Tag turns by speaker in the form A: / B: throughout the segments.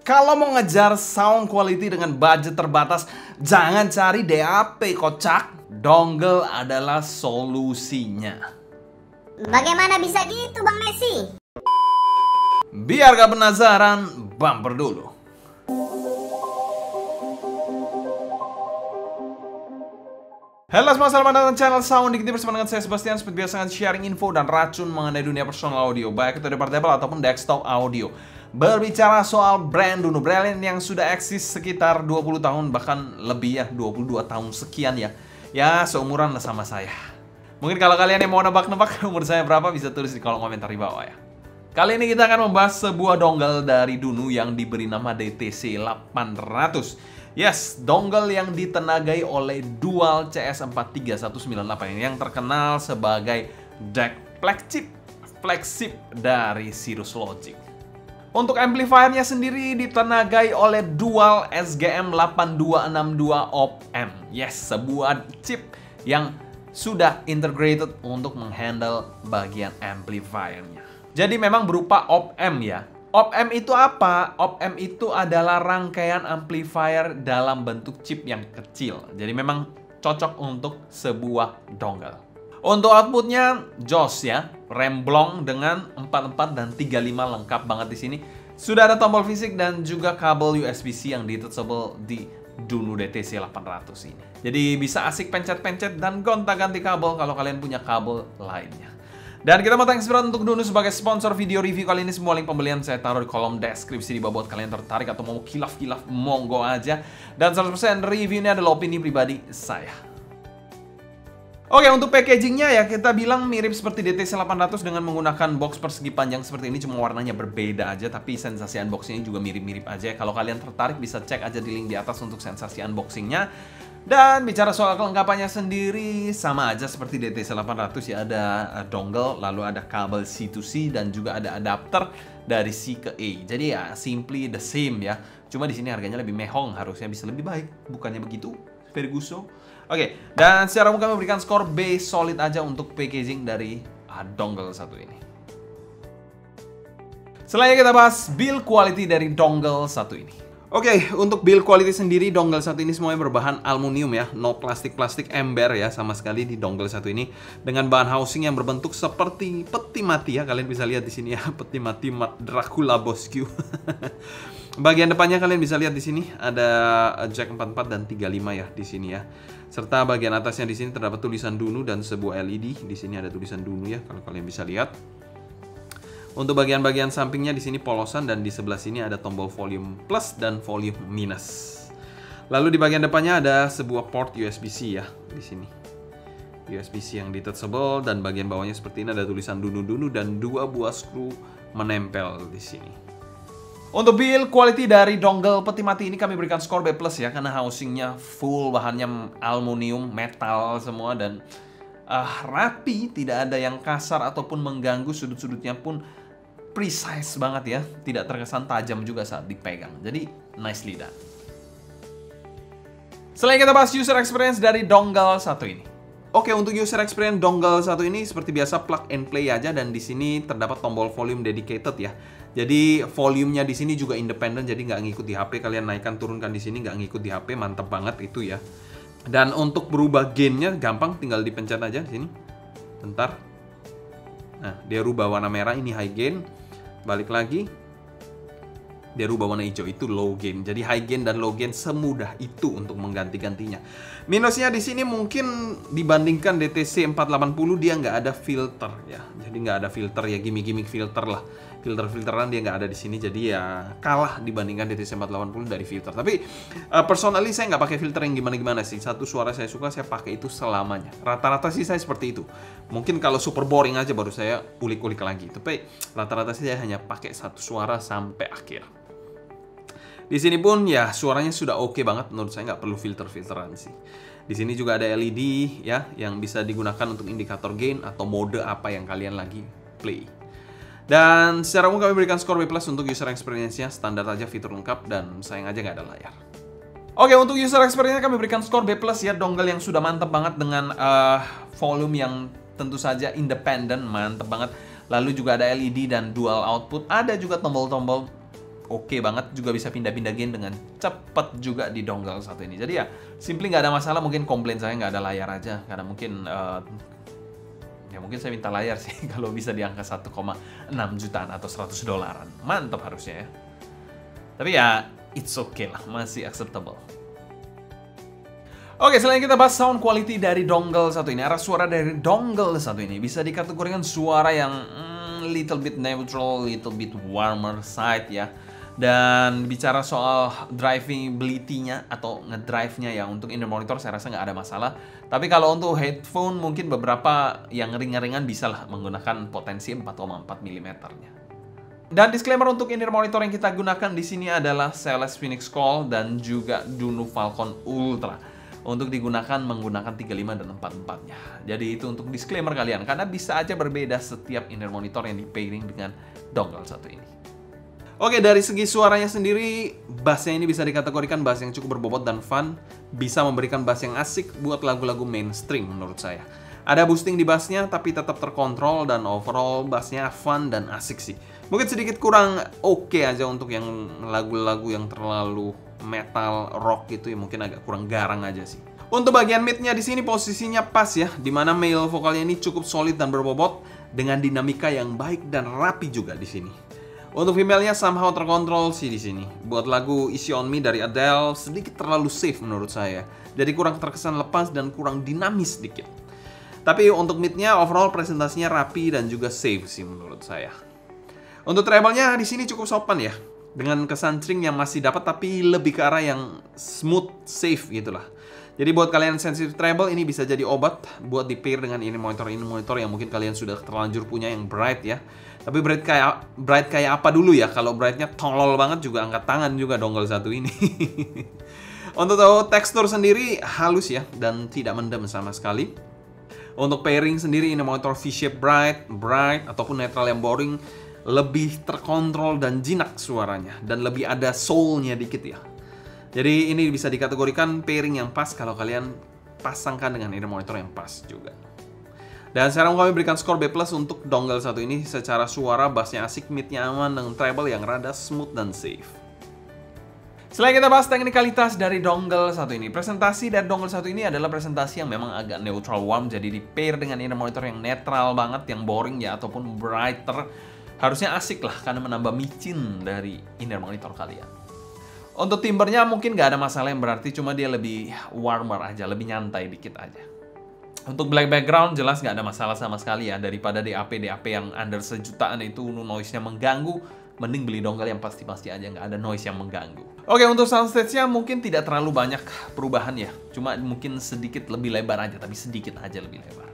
A: Kalau mau ngejar sound quality dengan budget terbatas, jangan cari DAP kocak. Dongle adalah solusinya.
B: Bagaimana bisa gitu Bang Messi?
A: Biar gak penasaran, bumper dulu. Halo semua, selamat datang di channel Sound Dikit bersama dengan saya Sebastian. Seperti biasa sharing info dan racun mengenai dunia personal audio, baik itu dari portable ataupun desktop audio. Berbicara soal brand yang sudah eksis sekitar 20 tahun, bahkan lebih ya, 22 tahun sekian ya. Ya, seumuran lah sama saya. Mungkin kalau kalian yang mau nebak-nebak umur saya berapa, bisa tulis di kolom komentar di bawah ya. Kali ini kita akan membahas sebuah dongle dari Dunu yang diberi nama DTC 800. Yes, dongle yang ditenagai oleh Dual CS43198 yang terkenal sebagai DAC flagship dari Cirrus Logic. Untuk amplifiernya sendiri ditenagai oleh Dual SGM8262 op-amp. Yes, sebuah chip yang sudah integrated untuk menghandle bagian amplifiernya. Jadi memang berupa op-amp ya. Op-amp itu apa? Op-amp itu adalah rangkaian amplifier dalam bentuk chip yang kecil. Jadi memang cocok untuk sebuah dongle. Untuk outputnya jos ya, remblong dengan 44 dan 35 lengkap banget di sini. Sudah ada tombol fisik dan juga kabel USB-C yang detachable di Dunu DTC 800 ini. Jadi bisa asik pencet-pencet dan gonta-ganti kabel kalau kalian punya kabel lainnya. Dan kita mau thanks berat untuk Dunu sebagai sponsor video review kali ini. Semua link pembelian saya taruh di kolom deskripsi di bawah buat kalian tertarik atau mau kilaf-kilaf, monggo aja. Dan 100% review ini adalah opini pribadi saya. Oke, untuk packagingnya ya kita bilang mirip seperti DTC 800 dengan menggunakan box persegi panjang seperti ini, cuma warnanya berbeda aja, tapi sensasi unboxingnya juga mirip-mirip aja. Kalau kalian tertarik bisa cek aja di link di atas untuk sensasi unboxingnya. Dan bicara soal kelengkapannya sendiri, sama aja seperti DTC 800 ya, ada dongle, lalu ada kabel C2C dan juga ada adapter dari C ke E. Jadi ya simply the same ya. Cuma di sini harganya lebih mehong, harusnya bisa lebih baik, bukannya begitu? Ferguso. Oke, dan secara umum kami memberikan skor B solid aja untuk packaging dari dongle satu ini. Selanjutnya kita bahas build quality dari dongle satu ini. Oke, untuk build quality sendiri dongle satu ini semuanya berbahan aluminium ya, no plastik ember ya sama sekali di dongle satu ini, dengan bahan housing yang berbentuk seperti peti mati ya, kalian bisa lihat di sini ya, peti mati Dracula Bosque. Bagian depannya kalian bisa lihat di sini ada jack 44 dan 35 ya di sini ya. Serta bagian atasnya di sini terdapat tulisan Dunu dan sebuah LED. Di sini ada tulisan Dunu ya kalau kalian bisa lihat. Untuk bagian-bagian sampingnya di sini polosan dan di sebelah sini ada tombol volume plus dan volume minus. Lalu di bagian depannya ada sebuah port USB-C ya di sini. USB-C yang detachable dan bagian bawahnya seperti ini ada tulisan Dunu dan dua buah skru menempel di sini. Untuk build quality dari dongle peti mati ini kami berikan skor B+ ya, karena housingnya full, bahannya aluminium, metal semua dan rapi, tidak ada yang kasar ataupun mengganggu, sudut-sudutnya pun precise banget ya, tidak terkesan tajam juga saat dipegang. Jadi nicely done. Selain kita bahas user experience dari dongle satu ini. Oke, untuk user experience dongle satu ini seperti biasa plug and play aja, dan di sini terdapat tombol volume dedicated ya. Jadi volumenya di sini juga independen, jadi nggak ngikut di HP. Kalian naikkan turunkan di sini nggak ngikut di HP, mantep banget itu ya. Dan untuk berubah gainnya gampang, tinggal dipencet aja di sini. Bentar. Nah, dia rubah warna merah, ini high gain. Balik lagi. Dia rubah warna hijau, itu low gain. Jadi high gain dan low gain semudah itu untuk mengganti-gantinya. Minusnya di sini mungkin dibandingkan DTC 480 dia nggak ada filter ya. Jadi nggak ada filter ya, gimmick filter lah. Filteran dia nggak ada di sini, jadi ya kalah dibandingkan DTC 480 dari filter. Tapi personally saya nggak pakai filter yang gimana-gimana sih. Satu suara saya suka, saya pakai itu selamanya. Rata-rata sih saya seperti itu. Mungkin kalau super boring aja baru saya ulik-ulik lagi. Tapi rata-rata sih saya hanya pakai satu suara sampai akhir. Di sini pun ya suaranya sudah oke banget, menurut saya nggak perlu filteran sih. Di sini juga ada LED ya yang bisa digunakan untuk indikator gain atau mode apa yang kalian lagi play. Dan secara umum kami berikan skor B+ untuk user experience-nya, standar aja, fitur lengkap, dan sayang aja nggak ada layar. Oke, untuk user experience-nya kami berikan skor B+ ya, dongle yang sudah mantep banget dengan volume yang tentu saja independen, mantep banget. Lalu juga ada LED dan dual output, ada juga tombol-tombol oke banget, juga bisa pindah-pindah gain dengan cepet juga di dongle satu ini. Jadi ya, simply nggak ada masalah. Mungkin komplain saya nggak ada layar aja, karena mungkin ya mungkin saya minta layar sih kalau bisa di angka 1,6 jutaan atau $100. Mantap harusnya ya. Tapi ya, it's okay lah, masih acceptable. Oke, selain kita bahas sound quality dari dongle satu ini, arah suara dari dongle satu ini bisa dikategorikan suara yang little bit neutral, little bit warmer side ya. Dan bicara soal drivability-nya atau ngedrive-nya ya, untuk inner monitor saya rasa nggak ada masalah. Tapi kalau untuk headphone mungkin beberapa yang ringan-ringan bisa lah menggunakan potensi 4,4 mm-nya. Dan disclaimer untuk inner monitor yang kita gunakan di sini adalah Celeste Phoenix Call dan juga Dunu Falcon Ultra. Untuk digunakan menggunakan 35 dan 44-nya. Jadi itu untuk disclaimer kalian, karena bisa aja berbeda setiap inner monitor yang di pairing dengan dongle satu ini. Oke, dari segi suaranya sendiri, bassnya ini bisa dikategorikan bass yang cukup berbobot dan fun. Bisa memberikan bass yang asik buat lagu-lagu mainstream menurut saya. Ada boosting di bassnya, tapi tetap terkontrol dan overall bassnya fun dan asik sih. Mungkin sedikit kurang oke aja untuk yang lagu-lagu yang terlalu metal rock gitu ya, mungkin agak kurang garang aja sih. Untuk bagian mid-nya di sini posisinya pas ya, dimana male vokalnya ini cukup solid dan berbobot dengan dinamika yang baik dan rapi juga di sini. Untuk female-nya somehow terkontrol sih di sini. Buat lagu Easy on Me dari Adele sedikit terlalu safe menurut saya. Jadi kurang terkesan lepas dan kurang dinamis sedikit. Tapi untuk mid-nya overall presentasinya rapi dan juga safe sih menurut saya. Untuk treble-nya di sini cukup sopan ya. Dengan kesan string yang masih dapat tapi lebih ke arah yang smooth, safe gitulah. Jadi buat kalian sensitive treble ini bisa jadi obat buat di pair dengan ini monitor yang mungkin kalian sudah terlanjur punya yang bright ya. Tapi bright kayak apa dulu ya? Kalau brightnya tolol banget juga angkat tangan juga dongle satu ini. Untuk tekstur sendiri halus ya dan tidak mendem sama sekali. Untuk pairing sendiri ini monitor V-shape bright ataupun netral yang boring. Lebih terkontrol dan jinak suaranya dan lebih ada soul-nya dikit ya. Jadi ini bisa dikategorikan pairing yang pas kalau kalian pasangkan dengan inner monitor yang pas juga. Dan sekarang kami berikan skor B+ untuk dongle satu ini. Secara suara bassnya asik, mid-nya aman dengan treble yang rada smooth dan safe. Selain kita bahas teknikalitas dari dongle satu ini, presentasi dari dongle satu ini adalah presentasi yang memang agak neutral warm, jadi di pair dengan inner monitor yang netral banget, yang boring ya ataupun brighter. Harusnya asik lah karena menambah micin dari inner monitor kalian. Untuk timbernya mungkin nggak ada masalah yang berarti, cuma dia lebih warmer aja, lebih nyantai dikit aja. Untuk black background jelas nggak ada masalah sama sekali ya. Daripada DAP yang under sejutaan itu noise-nya mengganggu, mending beli dongle yang pasti-pasti aja nggak ada noise yang mengganggu. Oke, untuk soundstage-nya mungkin tidak terlalu banyak perubahan ya. Cuma mungkin sedikit lebih lebar aja, tapi sedikit aja lebih lebar.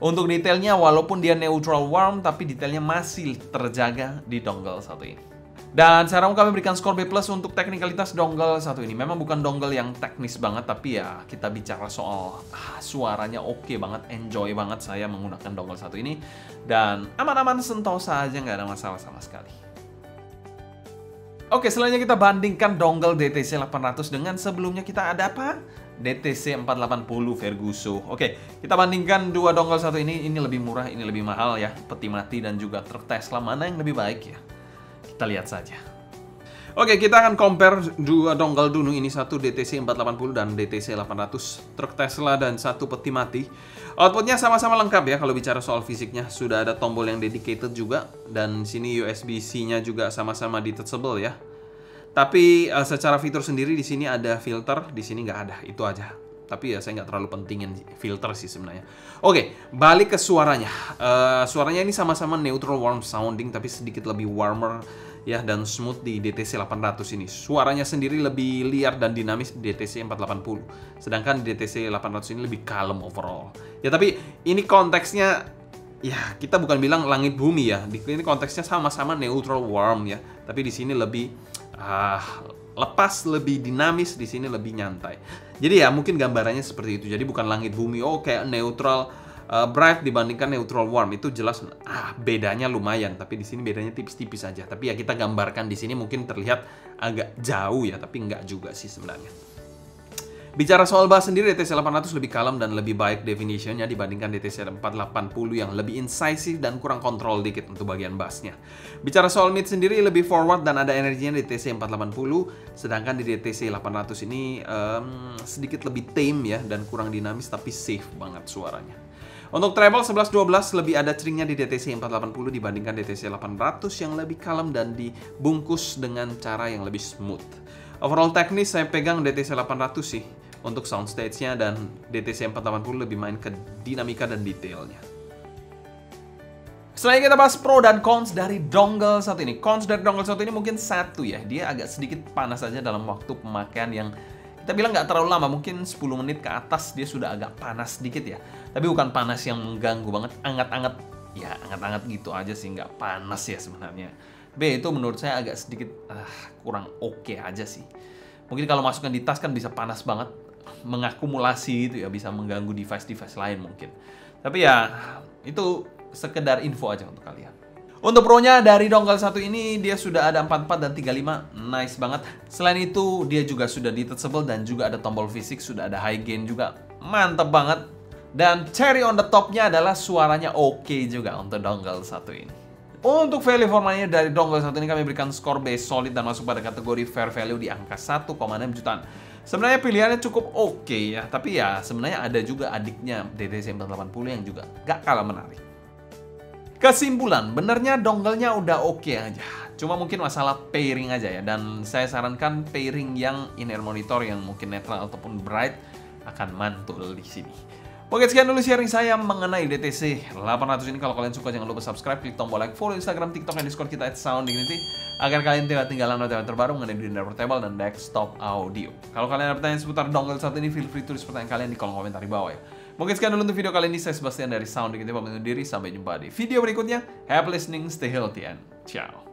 A: Untuk detailnya, walaupun dia neutral warm, tapi detailnya masih terjaga di dongle satu ini. Dan sekarang kami berikan skor B+ untuk teknikalitas dongle satu ini. Memang bukan dongle yang teknis banget, tapi ya kita bicara soal suaranya oke banget, enjoy banget saya menggunakan dongle satu ini. Dan aman-aman sentosa aja, nggak ada masalah sama sekali. Oke, selanjutnya kita bandingkan dongle DTC 800 dengan sebelumnya kita ada apa? DTC 480 Verguso. Oke, kita bandingkan dua dongle satu ini lebih murah, ini lebih mahal ya. Peti mati dan juga truk Tesla, mana yang lebih baik ya? Kita lihat saja. Oke, kita akan compare dua dongle dulu ini, satu DTC 480 dan DTC 800, truk Tesla dan satu peti mati. Outputnya sama-sama lengkap ya kalau bicara soal fisiknya. Sudah ada tombol yang dedicated juga dan sini USB-C-nya juga sama-sama detachable ya. Tapi secara fitur sendiri di sini ada filter, di sini nggak ada, itu aja. Tapi ya saya nggak terlalu pentingin filter sih sebenarnya. Oke, balik ke suaranya. Suaranya ini sama-sama neutral warm sounding, tapi sedikit lebih warmer ya dan smooth di DTC 800 ini. Suaranya sendiri lebih liar dan dinamis di DTC 480. Sedangkan di DTC 800 ini lebih kalem overall. Ya tapi ini konteksnya ya kita bukan bilang langit bumi ya. Ini konteksnya sama-sama neutral warm ya. Tapi di sini lebih lepas, lebih dinamis, di sini lebih nyantai. Jadi ya mungkin gambarannya seperti itu. Jadi bukan langit bumi, oh kayak neutral bright dibandingkan neutral warm, itu jelas bedanya lumayan. Tapi di sini bedanya tipis-tipis aja. Tapi ya kita gambarkan di sini mungkin terlihat agak jauh ya, tapi enggak juga sih sebenarnya. Bicara soal bass sendiri, DTC 800 lebih kalem dan lebih baik definitionnya dibandingkan DTC 480 yang lebih incisive dan kurang kontrol dikit untuk bagian bassnya. Bicara soal mid sendiri, lebih forward dan ada energinya di DTC 480, sedangkan di DTC 800 ini sedikit lebih tame ya, dan kurang dinamis tapi safe banget suaranya. Untuk treble 11-12 lebih ada ceringnya di DTC 480 dibandingkan DTC 800 yang lebih kalem dan dibungkus dengan cara yang lebih smooth. Overall teknis saya pegang DTC 800 sih untuk soundstage-nya, dan DTC 480 lebih main ke dinamika dan detailnya. Selanjutnya kita bahas pro dan cons dari dongle satu ini. Cons dari dongle satu ini mungkin satu ya, dia agak sedikit panas aja dalam waktu pemakaian yang kita bilang nggak terlalu lama, mungkin 10 menit ke atas dia sudah agak panas sedikit ya. Tapi bukan panas yang mengganggu banget, anget-anget. Ya anget-anget gitu aja sih, nggak panas ya sebenarnya. Tapi itu menurut saya agak sedikit kurang oke aja sih. Mungkin kalau masukkan di tas kan bisa panas banget, mengakumulasi itu ya, bisa mengganggu device-device lain mungkin. Tapi ya itu sekedar info aja untuk kalian. Untuk pro-nya dari dongle satu ini, dia sudah ada 44 dan 35, nice banget. Selain itu, dia juga sudah detachable dan juga ada tombol fisik, sudah ada high gain juga, mantep banget. Dan cherry on the top-nya adalah suaranya oke juga untuk dongle satu ini. Untuk value for money dari dongle satu ini kami berikan skor B solid dan masuk pada kategori fair value di angka 1,6 jutaan. Sebenarnya pilihannya cukup oke ya, tapi ya sebenarnya ada juga adiknya DTC 480 yang juga gak kalah menarik. Kesimpulan, benernya dongle-nya udah oke aja. Cuma mungkin masalah pairing aja ya, dan saya sarankan pairing yang in-ear monitor yang mungkin netral ataupun bright akan mantul di sini. Oke, sekian dulu sharing saya mengenai DTC 800 ini. Kalau kalian suka jangan lupa subscribe, klik tombol like, follow Instagram, TikTok, dan Discord kita @sounddignity agar kalian tidak ketinggalan notifikasi terbaru mengenai dunia portable dan desktop audio. Kalau kalian ada pertanyaan seputar dongle saat ini, feel free tulis pertanyaan kalian di kolom komentar di bawah ya. Mungkin sekian dulu untuk video kali ini. Saya Sebastian dari Sound Dignity pamit undur diri. Sampai jumpa di video berikutnya. Happy listening, stay healthy, and ciao.